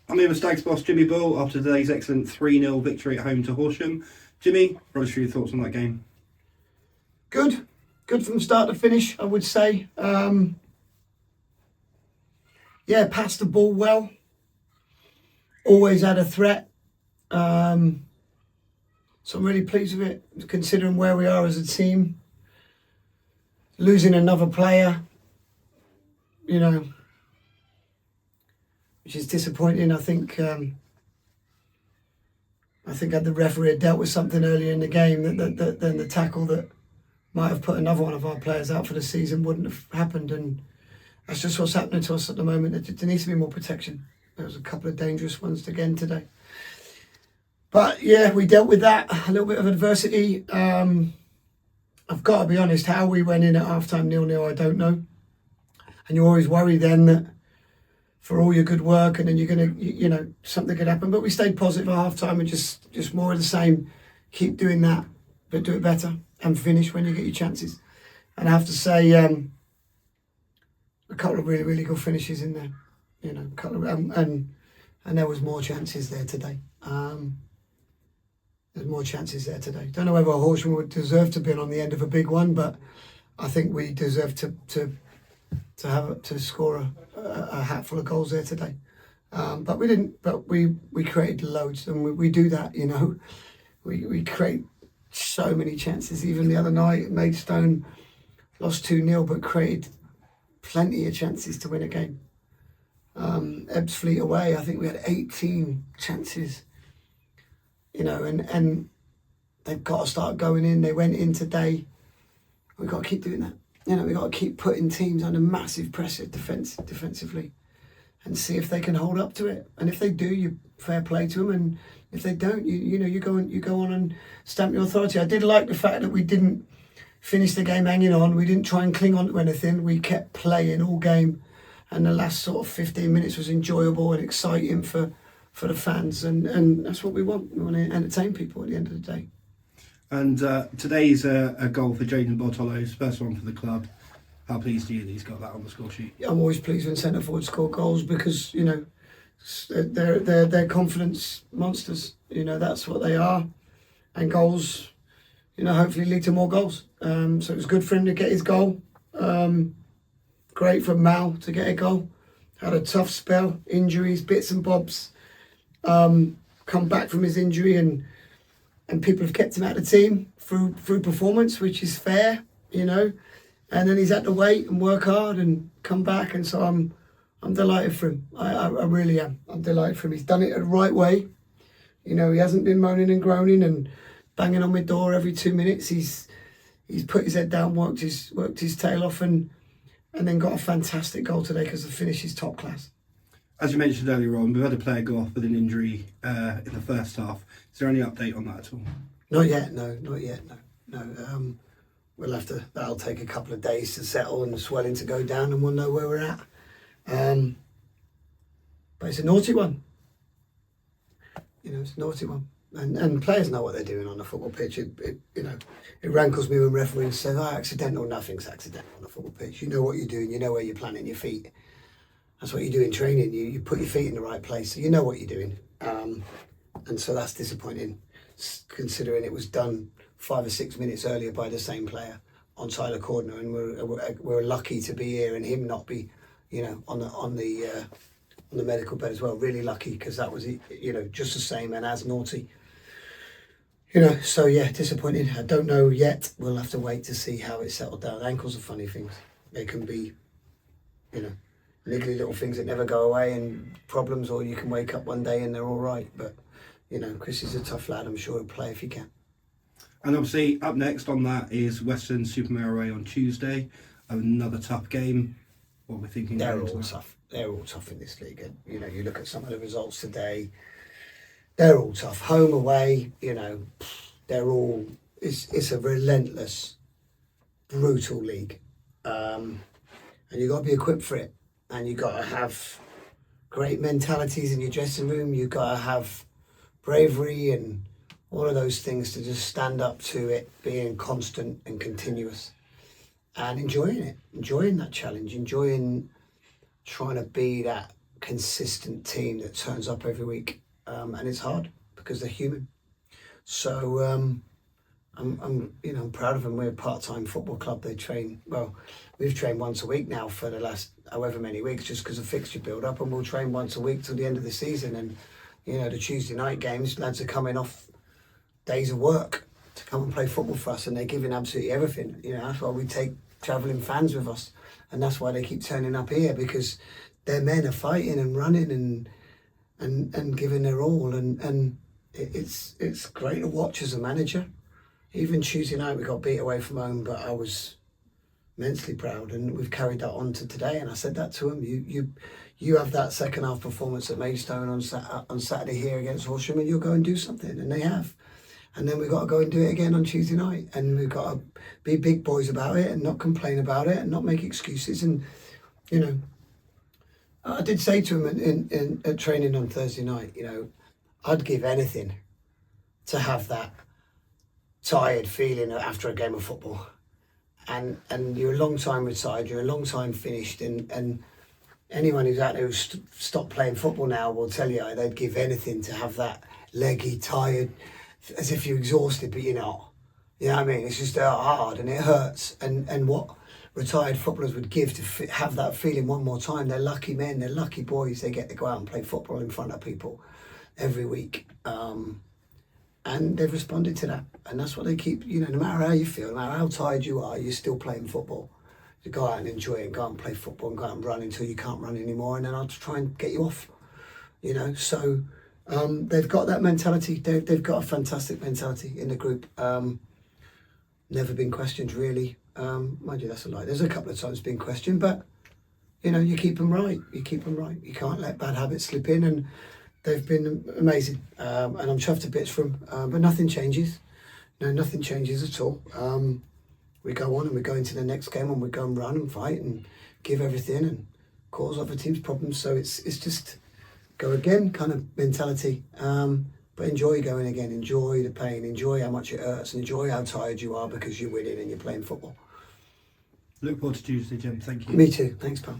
I'm here with Stags boss Jimmy Bull after today's excellent 3-0 victory at home to Horsham. Jimmy, run us through your thoughts on that game. Good from start to finish, I would say. Passed the ball well. Always had a threat. So I'm really pleased with it, considering where we are as a team. Losing another player, which is disappointing. I think had the referee had dealt with something earlier in the game, that then the tackle that might have put another one of our players out for the season wouldn't have happened, and that's just what's happening to us at the moment. There needs to be more protection. There was a couple of dangerous ones again today. But yeah, we dealt with that, a little bit of adversity. I've got to be honest, how we went in at half-time 0-0, I don't know. And you always worry then that for all your good work and then you're going to, something could happen. But we stayed positive at half-time and just more of the same. Keep doing that, but do it better and finish when you get your chances. And I have to say, a couple of really, really good finishes in there. And there was more chances there today. There's more chances there today. Don't know whether Horsham would deserve to be on the end of a big one, but I think we deserve to score a hatful of goals there today. But we didn't. But we created loads, and we do that. We create so many chances. Even the other night, Maidstone lost 2-0, but created plenty of chances to win a game. Ebbsfleet away, I think we had 18 chances. And they've got to start going in. They went in today. We've got to keep doing that. We've got to keep putting teams under massive pressure defensively and see if they can hold up to it. And if they do, you fair play to them. And if they don't, you go on and stamp your authority. I did like the fact that we didn't finish the game hanging on. We didn't try and cling on to anything. We kept playing all game. And the last sort of 15 minutes was enjoyable and exciting for the fans, and that's what we want. We want to entertain people at the end of the day. And today's a goal for Jaden Bartolo's first one for the club. How pleased are you that he's got that on the score sheet? I'm always pleased when centre forwards score goals because they're confidence monsters. That's what they are, and goals, hopefully lead to more goals. So it was good for him to get his goal. Great for Mal to get a goal. Had a tough spell, injuries, bits and bobs. Come back from his injury and people have kept him out of the team through performance, which is fair, and then he's had to wait and work hard and come back, and so I'm delighted for him. I really am. I'm delighted for him. He's done it the right way. He hasn't been moaning and groaning and banging on my door every 2 minutes. He's put his head down, worked his tail off, and then got a fantastic goal today because the finish is top class. As you mentioned earlier on, we've had a player go off with an injury in the first half. Is there any update on that at all? Not yet, no. We'll have to. That'll take a couple of days to settle and the swelling to go down, and we'll know where we're at. But it's a naughty one. It's a naughty one, and players know what they're doing on the football pitch. It rankles me when referees say, accidental. Nothing's accidental on the football pitch. You know what you're doing. You know where you're planting your feet. That's what you do in training. You put your feet in the right place, so you know what you're doing. And so that's disappointing, considering it was done 5 or 6 minutes earlier by the same player on Tyler Cordner, and we're lucky to be here and him not be, on the medical bed as well. Really lucky, because that was just the same and as naughty. So yeah, disappointing. I don't know yet. We'll have to wait to see how it's settled down. Ankles are funny things. They can be, niggly little things that never go away and problems, or you can wake up one day and they're all right. But Chris is a tough lad. I'm sure he'll play if he can. And obviously up next on that is Western Supermare away on Tuesday. Another tough game. What we're thinking. They're all tough. They're all tough in this league. And, you look at some of the results today. They're all tough. Home, away. They're all. It's a relentless, brutal league, and you've got to be equipped for it. And you've got to have great mentalities in your dressing room. You've got to have bravery and all of those things to just stand up to it, being constant and continuous and enjoying it, enjoying that challenge, enjoying trying to be that consistent team that turns up every week, and it's hard because they're human. So I'm proud of them. We're a part-time football club. They train well. We've trained once a week now for the last however many weeks, just because of fixture build-up, and we'll train once a week till the end of the season. And the Tuesday night games, lads are coming off days of work to come and play football for us, and they're giving absolutely everything. That's why we take travelling fans with us, and that's why they keep turning up here, because their men are fighting and running and giving their all, and it's great to watch as a manager. Even Tuesday night we got beat away from home, but I was immensely proud, and we've carried that on to today. And I said that to him: you have that second half performance at Maidstone on Saturday here against Horsham, and you'll go and do something, and they have. And then we've got to go and do it again on Tuesday night, and we've got to be big boys about it and not complain about it and not make excuses. And I did say to him at training on Thursday night, I'd give anything to have that tired feeling after a game of football. And you're a long time retired, you're a long time finished, and anyone who's out there who's stopped playing football now will tell you they'd give anything to have that leggy, tired, as if you're exhausted, but you're not. You know what I mean? It's just hard and it hurts. And what retired footballers would give to have that feeling one more time. They're lucky men, they're lucky boys. They get to go out and play football in front of people every week. And they've responded to that. And that's what they keep, no matter how you feel, no matter how tired you are, you're still playing football. To go out and enjoy it, and go out and play football and go out and run until you can't run anymore. And then I'll try and get you off, So they've got that mentality. They've got a fantastic mentality in the group. Never been questioned, really. Mind you, that's a lie. There's a couple of times been questioned, but, you keep them right. You keep them right. You can't let bad habits slip in, and they've been amazing. And I'm chuffed to bits from them, but nothing changes. No, nothing changes at all. We go on and we go into the next game and we go and run and fight and give everything and cause other teams problems. So it's just go again kind of mentality. But enjoy going again, enjoy the pain, enjoy how much it hurts, and enjoy how tired you are because you're winning and you're playing football. Look forward to Tuesday, Jim. Thank you. Me too. Thanks, pal.